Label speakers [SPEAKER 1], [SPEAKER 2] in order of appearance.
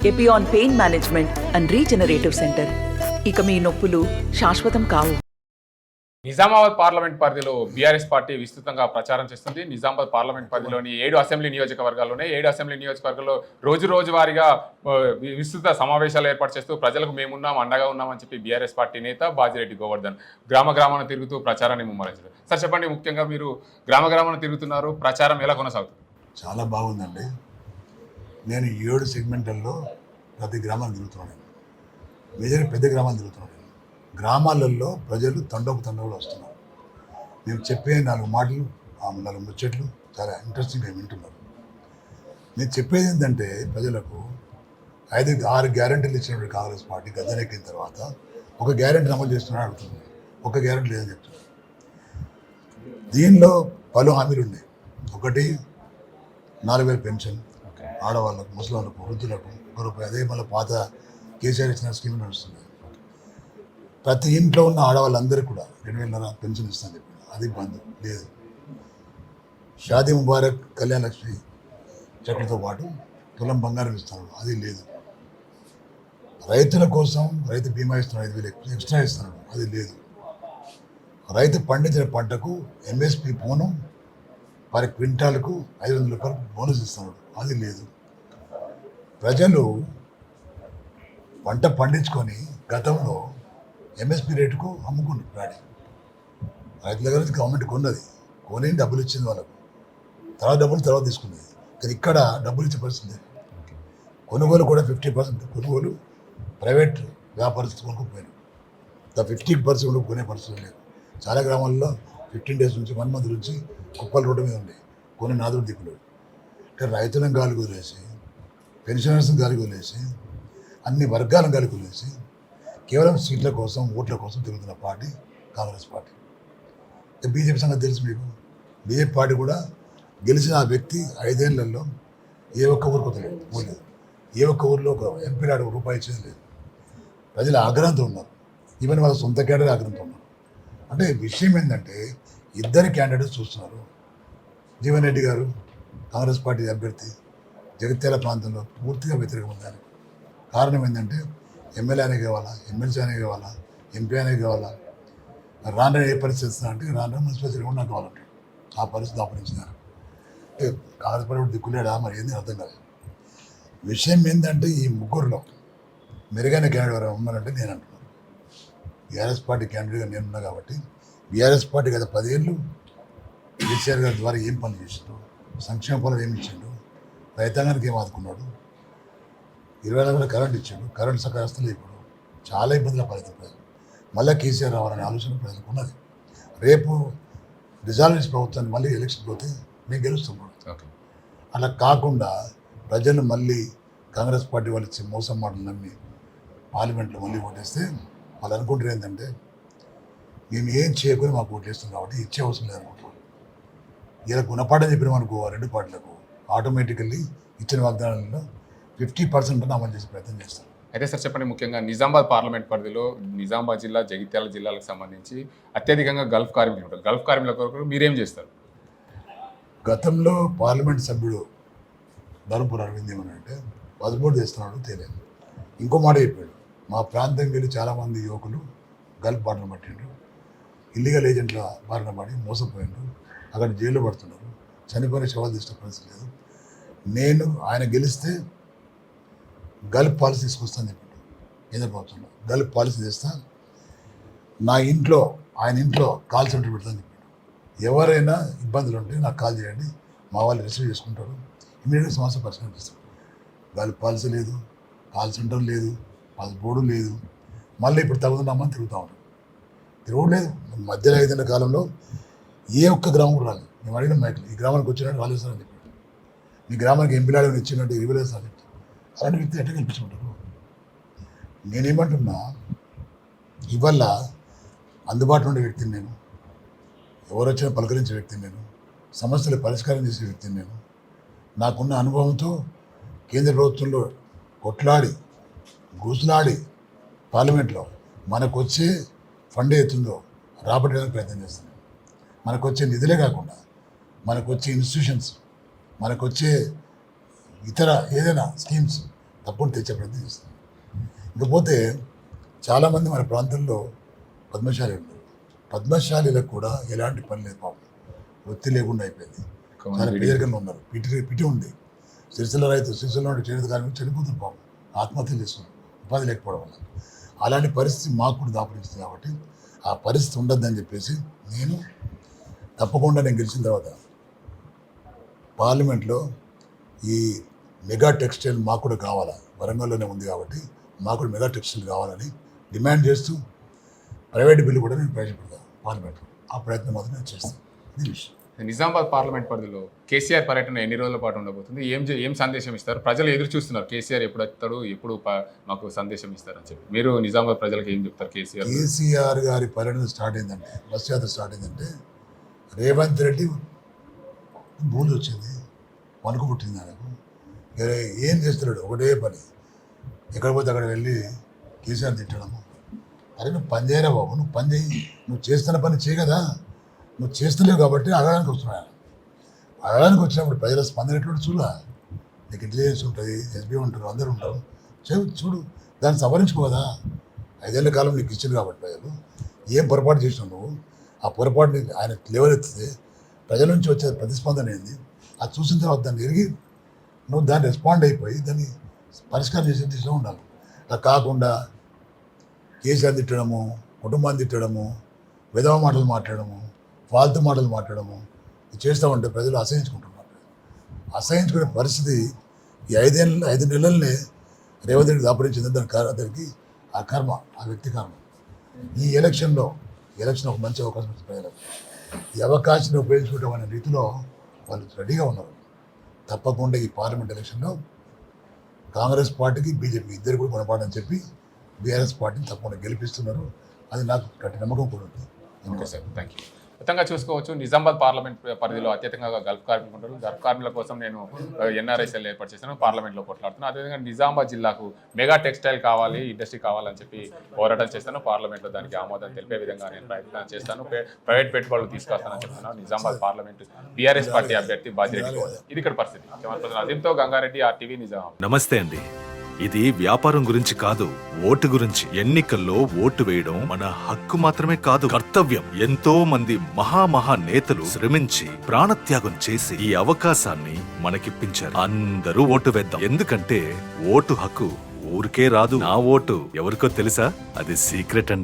[SPEAKER 1] Epione pain management and regenerative centre. ఇక మీ నొప్పులు శాశ్వతం కావు.
[SPEAKER 2] నిజామాబాద్ పార్లమెంట్ పరిధిలో బీఆర్ఎస్ పార్టీ విస్తృతంగా ప్రచారం చేస్తుంది. నిజామాబాద్ పార్లమెంట్ పరిధిలోని 7 అసెంబ్లీ నియోజకవర్గాల్లోనే 7 అసెంబ్లీ నియోజకవర్గాల్లో రోజు వారీగా విస్తృత సమావేశాలు ఏర్పాటు చేస్తూ ప్రజలకు మేమున్నాం, అండగా ఉన్నామని చెప్పి బీఆర్ఎస్ పార్టీ నేత బాజిరెడ్డి గోవర్ధన్ గ్రామాన తిరుగుతూ ప్రచారాన్ని ముమ్మరించారు. సార్ చెప్పండి, ముఖ్యంగా మీరు గ్రామాన తిరుగుతున్నారు, ప్రచారం ఎలా కొనసాగుతుంది?
[SPEAKER 3] చాలా బాగుందండి. నేను 7 సెగ్మెంట్లలో ప్రతి గ్రామాన్ని తిరుగుతున్నాను. మేజర్ పెద్ద గ్రామాన్ని తిరుగుతున్నాను. గ్రామాలలో ప్రజలు తండోపు వస్తున్నారు. నేను చెప్పే 4 మాటలు 4 ముచ్చట్లు చాలా ఇంట్రెస్టింగ్గా వింటున్నారు. నేను చెప్పేది ఏంటంటే ప్రజలకు 5-6 గ్యారెంటీలు ఇచ్చినప్పుడు కాంగ్రెస్ పార్టీ గద్దెనెక్కిన తర్వాత ఒక గ్యారెంటీ అమలు చేస్తున్నాడు అడుగుతుంది. ఒక గ్యారెంటీ లేదని చెప్తున్నారు. దీనిలో పలు హామీలు ఉన్నాయి. ఒకటి 4,000 పెన్షన్ ఆడవాళ్ళకు, ముసలివాళ్ళకు, వృద్ధులకు ₹1. అదే మళ్ళీ పాత కేసీఆర్ ఇచ్చిన స్కీమ్ నడుస్తుంది. ప్రతి ఇంట్లో ఉన్న ఆడవాళ్ళందరికీ కూడా 2,000 పెన్షన్ ఇస్తాను చెప్పి అది బంద్ లేదు. షాదీ ముబారక్, కళ్యాణ లక్ష్మి చెక్కులతో పాటు తులం బంగారం ఇస్తాను, అది లేదు. రైతుల కోసం రైతు బీమా ఇస్తున్నాడు, 5,000 ఎక్స్ట్రా ఇస్తున్నాడు, అది లేదు. రైతు పండించిన పంటకు ఎంఎస్పి పోను వారి క్వింటాలకు ₹500 బోనస్ ఇస్తున్నాడు, అది లేదు. ప్రజలు పంట పండించుకొని గతంలో ఎంఎస్పి రేటుకు అమ్ముకున్నారు. ప్యాడీ రైతుల దగ్గర నుంచి గవర్నమెంట్ కొన్నది, కొని డబ్బులు ఇచ్చింది వాళ్ళకు, తర్వాత తీసుకునేది. కానీ ఇక్కడ డబ్బులు ఇచ్చే పరిస్థితి. కొనుగోలు కూడా 50% కొనుగోలు ప్రైవేట్ వ్యాపారస్తులు కొనుక్కోపోయారు. 50% కొనే పరిస్థితులు లేదు. చాలా గ్రామాల్లో 15 days నుంచి 1 month నుంచి కుప్పలు రోడ్డు మీద ఉండే కొన్ని నాదుడు దిక్కులు. అంటే రైతులను గాలి వదిలేసి, పెన్షనర్స్ని గాలి వదిలేసి, అన్ని వర్గాలను గాలి వదిలేసి కేవలం సీట్ల కోసం, ఓట్ల కోసం తిరుగుతున్న పార్టీ కాంగ్రెస్ పార్టీ. బీజేపీ సంగతి తెలుసు మీకు. బీజేపీ పార్టీ కూడా గెలిచిన ఆ వ్యక్తి 5 ఏళ్లలో ఏ ఒక్క ఊరికి పోలేదు. ఏ ఒక్క ఊరిలో ఒక ఎంపీ ₹1 ఇచ్చేది లేదు. ప్రజలు ఆగ్రహంతో ఉన్నారు. ఈవెన్ వాళ్ళ సొంత క్యాండిడేట్ ఆగ్రహంతో ఉన్నారు. అంటే విషయం ఏంటంటే 2 క్యాండిడేట్స్ చూస్తున్నారు. జీవన్ రెడ్డి గారు కాంగ్రెస్ పార్టీ అభ్యర్థి జగిత్యాల ప్రాంతంలో పూర్తిగా వ్యతిరేకం ఉందని. కారణం ఏంటంటే ఎమ్మెల్యే అనే కావాలా, ఎమ్మెల్సీ అనే కావాలా, ఎంపీ అనే కావాలా, రాను ఏ పరిస్థితి ఇస్తున్నా అంటే రాను మున్సిపల్ కూడా నాకు కావాలంటాడు. ఆ పరిస్థితి ఆపరించినారు. అంటే కాంగ్రెస్ పార్టీ దిక్కులేడా మరి ఏంది అర్థం కాదు. విషయం ఏంటంటే ఈ ముగ్గురులో మెరుగైన క్యాండిడేట్ ఎవరైనా ఉన్నారంటే నేను అంటున్నాను. బీఆర్ఎస్ పార్టీ క్యాండిడేట్గా నేనున్నా కాబట్టి బీఆర్ఎస్ పార్టీ గత 10 ఏళ్ళు కేసీఆర్ గారి ద్వారా ఏం పనులు చేసిండు, సంక్షేమ పనులు ఏమి ఇచ్చిండు, రైతాంగానికి ఏం ఆదుకున్నాడు, 24 కరెంట్ ఇచ్చాడు, కరెంట్ సకాస్తలు ఇప్పుడు చాలా ఇబ్బందుల పరిస్థితి. మళ్ళీ కేసీఆర్ రావాలనే ఆలోచన ప్రజలకు ఉన్నది. రేపు రిజాల్యూషన్ ప్రభుత్వాన్ని మళ్ళీ ఎలక్షన్ పోతే మేము గెలుస్తాం. అలా కాకుండా ప్రజలు మళ్ళీ కాంగ్రెస్ పార్టీ వాళ్ళు ఇచ్చే మోసం మాటలు నమ్మి పార్లమెంట్లో మళ్ళీ ఓటేస్తే వాళ్ళు అనుకుంటారు ఏంటంటే మేము ఏం చేయకుండా మాకు ఓటేస్తాం కాబట్టి ఇచ్చే అవసరం లేదనుకుంటున్నాం. ఇలా గుణపాఠం చెప్పిన మనకు 2 పార్టీలకు ఆటోమేటికల్లీ ఇచ్చిన వాగ్దానాలలో 50% అమలు చేసే ప్రయత్నం చేస్తారు.
[SPEAKER 2] అయితే సార్ చెప్పండి, ముఖ్యంగా నిజామాబాద్ పార్లమెంట్ పరిధిలో నిజామాబాద్ జిల్లా, జగిత్యాల జిల్లాలకు సంబంధించి అత్యధికంగా గల్ఫ్ కార్మికులు ఉంటారు. గల్ఫ్ కార్మికుల కొరకు మీరేం చేస్తారు?
[SPEAKER 3] గతంలో పార్లమెంట్ సభ్యుడు ధర్మపుర అరవింద్ ఏమనంటే పాస్పోర్ట్ చేస్తున్నాడు తెలియదు. ఇంకో మాట చెప్పాడు, మా ప్రాంతం వెళ్ళి చాలామంది యువకులు గల్ఫ్ బాటలు పట్టిండ్రు, ఇల్లీగల్ ఏజెంట్ల బారిన పడి మోసపోయిండ్రు, అక్కడ జైల్లో పడుతున్నారు, చనిపోయిన శవాలు తీసిన పరిస్థితి లేదు. నేను ఆయన గెలిస్తే గల్ఫ్ పాలసీ తీసుకొస్తాను చెప్పాడు. కేంద్ర ప్రభుత్వంలో గల్ఫ్ పాలసీ తెస్తా, నా ఇంట్లో ఆయన ఇంట్లో కాల్ సెంటర్ పెడతాను చెప్పాడు. ఎవరైనా ఇబ్బందులు ఉంటే నాకు కాల్ చేయండి, మా వాళ్ళు రిసీవ్ చేసుకుంటారు, ఇమీడియట్గా సమస్య పరిష్కారం చేస్తారు. గల్ఫ్ పాలసీ లేదు, కాల్ సెంటర్ లేదు, పాస్పోర్టు లేదు. మళ్ళీ ఇప్పుడు తగుతున్నామని తిరుగుతూ ఉంటాం. తిరగలేదు. మధ్యలో 5 ఏళ్ల కాలంలో ఏ ఒక్క గ్రామం కూడా రాలేదు. మేము అడిగిన మైకులు ఈ గ్రామానికి వచ్చినట్టు వాళ్ళు ఇస్తారని చెప్పాడు. మీ గ్రామానికి ఎంపీలాడని ఇచ్చినట్టు 20 వేలు అలాంటి వ్యక్తి ఎట్లా కల్పించుకుంటారు? నేనేమంటున్నా, ఇవల్ల అందుబాటులో ఉండే వ్యక్తిని నేను, ఎవరు వచ్చినా పలకరించే వ్యక్తిని నేను, సమస్యలు పరిష్కారం చేసే వ్యక్తిని నేను. నాకున్న అనుభవంతో కేంద్ర ప్రభుత్వంలో కొట్లాడి గూసులాడి పార్లమెంట్లో మనకు వచ్చే ఫండ్ అవుతుందో రాబట్టడానికి ప్రయత్నం చేస్తున్నాను. మనకు వచ్చే నిధులే కాకుండా మనకు వచ్చే ఇన్స్టిట్యూషన్స్, మనకు వచ్చే ఇతర ఏదైనా స్కీమ్స్ తప్పకుండా తెచ్చే ప్రయత్నం చేస్తాం. ఇకపోతే చాలామంది మన ప్రాంతంలో పద్మశాలి ఉన్నారు. పద్మశాలిలకు కూడా ఎలాంటి పని లేదు పాపం, వృత్తి లేకుండా అయిపోయింది. చాలా పేదరికంగా ఉన్నారు. పిటి ఉంది. సిరిసిల్ల రైతు సిరిసిల్ల చేనేత కార్మికులు చనిపోతున్నారు పాపం, ఆత్మహత్యలు చేస్తున్నారు ఉపాధి లేకపోవడం వల్ల. అలాంటి పరిస్థితి మాకు కూడా దాపరించింది. కాబట్టి ఆ పరిస్థితి ఉండద్దని చెప్పేసి నేను తప్పకుండా నేను గెలిచిన తర్వాత పార్లమెంట్లో ఈ మెగా టెక్స్టైల్ మాకు కూడా కావాలా, వరంగల్లోనే ఉంది కాబట్టి మాకు కూడా మెగా టెక్స్టైల్ కావాలని డిమాండ్ చేస్తూ ప్రైవేట్ బిల్లు కూడా నేను ప్రవేశపెడతాను పార్లమెంట్లో. ఆ ప్రయత్నం మాత్రం నేను చేస్తాను. ఇది విషయం.
[SPEAKER 2] నిజామాబాద్ పార్లమెంట్ పరిధిలో కేసీఆర్ పర్యటన ఎన్ని రోజుల పాటు ఉండబోతుంది? ఏం సందేశం ఇస్తారు? ప్రజలు ఎదురు చూస్తున్నారు కేసీఆర్ ఎప్పుడు వస్తాడు, ఎప్పుడు మాకు సందేశం ఇస్తారని చెప్పి. మీరు నిజామాబాద్ ప్రజలకు ఏం చెప్తారు?
[SPEAKER 3] కేసీఆర్ గారి పర్యటన స్టార్ట్ అయిందంటే, బస్ యాత్ర స్టార్ట్ అయిందంటే రేవంత్ రెడ్డి భూమి వచ్చింది, వణుకు పుట్టింది ఆయనకు. ఏం చేస్తున్నాడు? ఒకటే పని, ఎక్కడ పోతే అక్కడ వెళ్ళి కేసీఆర్ తిట్టడము. అరే నువ్వు పని చేయరా బాబు, నువ్వు పని చేయి, నువ్వు చేస్తున్న పని చేయ కదా, నువ్వు చేస్తలేవు కాబట్టి అడగడానికి వస్తున్నాడు. అడగడానికి వచ్చినప్పుడు ప్రజల స్పందన ఎటువంటి చూడా, నీకు ఇంటెలిజెన్స్ ఉంటుంది, ఎస్బీ ఉంటారు, అందరూ ఉంటారు, చూడు దాన్ని సవరించుకోదా. 5 ఏళ్ల కాలం నీకు ఇచ్చింది కాబట్టి ప్రజలు ఏం పొరపాటు చేసినావు నువ్వు, ఆ పొరపాటుని ఆయన లేవనెత్తితే ప్రజల నుంచి వచ్చే ప్రతిస్పందన ఏంది, అది చూసిన తర్వాత దాన్ని ఎరిగి నువ్వు దాన్ని రెస్పాండ్ అయిపోయి దాన్ని పరిష్కారం చేసే దిశలో ఉండాలి. అలా కాకుండా కేసీఆర్ తిట్టడము, కుటుంబాన్ని తిట్టడము, విధవ మాటలు మాట్లాడము, ఫాల్తు మాటలు మాట్లాడము ఇది చేస్తూ ఉంటే ప్రజలు అసహించుకుంటున్నారు. అసహించుకునే పరిస్థితి ఈ 5 నెలలనే రేవంత్ రెడ్డి దాపరించింది. దానికి ఆ కర్మ, ఆ వ్యక్తి కర్మ. ఈ ఎలక్షన్ ఒక మంచి అవకాశం ఇస్తుంది ప్రజలకు. ఈ అవకాశాన్ని ఉపయోగించుకుంటాం అనే రీతిలో వాళ్ళు రెడీగా ఉన్నారు. తప్పకుండా ఈ పార్లమెంట్ ఎలక్షన్లో కాంగ్రెస్ పార్టీకి బీజేపీకి ఇద్దరు కూడా కొనపాడని చెప్పి బీఆర్ఎస్ పార్టీని తప్పకుండా గెలిపిస్తున్నారు. అది నాకు గట్టి నమ్మకం కూడా ఉంది.
[SPEAKER 2] Okay sir, thank you. మొత్తంగా చూసుకోవచ్చు, నిజామాబాద్ పార్లమెంట్ పరిధిలో అత్యధికంగా గల్ఫ్ కార్మికులు ఉంటారు. గల్ఫ్ కార్మికుల కోసం నేను ఎన్ఆర్ఐసీఎల్ ఏర్పాటు చేశాను, పార్లమెంట్లో కొట్లాడుతున్నాను. అదేవిధంగా నిజామాబాద్ జిల్లాకు మెగా టెక్స్టైల్ కావాలి, ఇండస్ట్రీ కావాలని చెప్పి పోరాటం చేస్తాను. పార్లమెంట్లో దానికి ఆమోదం తెలిపే విధంగా నేను ప్రయత్నం చేస్తాను. ప్రైవేట్ పెట్టుబడులు తీసుకొస్తానని చెప్తున్నాను. నిజామాబాద్ పార్లమెంట్ బీఆర్ఎస్ పార్టీ అభ్యర్థి బాజిరెడ్డి. ఇది ఇక్కడ పరిస్థితి. అదింతో గంగారెడ్డి, RTV నిజామాబాద్.
[SPEAKER 4] నమస్తే అండి. ఇది వ్యాపారం గురించి కాదు, ఓటు గురించి. ఎన్నికల్లో ఓటు వేయడం మన హక్కు మాత్రమే కాదు, కర్తవ్యం. ఎంతో మంది మహా నేతలు శ్రమించి ప్రాణత్యాగం చేసి ఈ అవకాశాన్ని మనకిప్పించారు. అందరూ ఓటు వేద్దాం. ఎందుకంటే ఓటు హక్కు ఊరికే రాదు. నా ఓటు ఎవరికో తెలుసా? అది సీక్రెట్ అండి.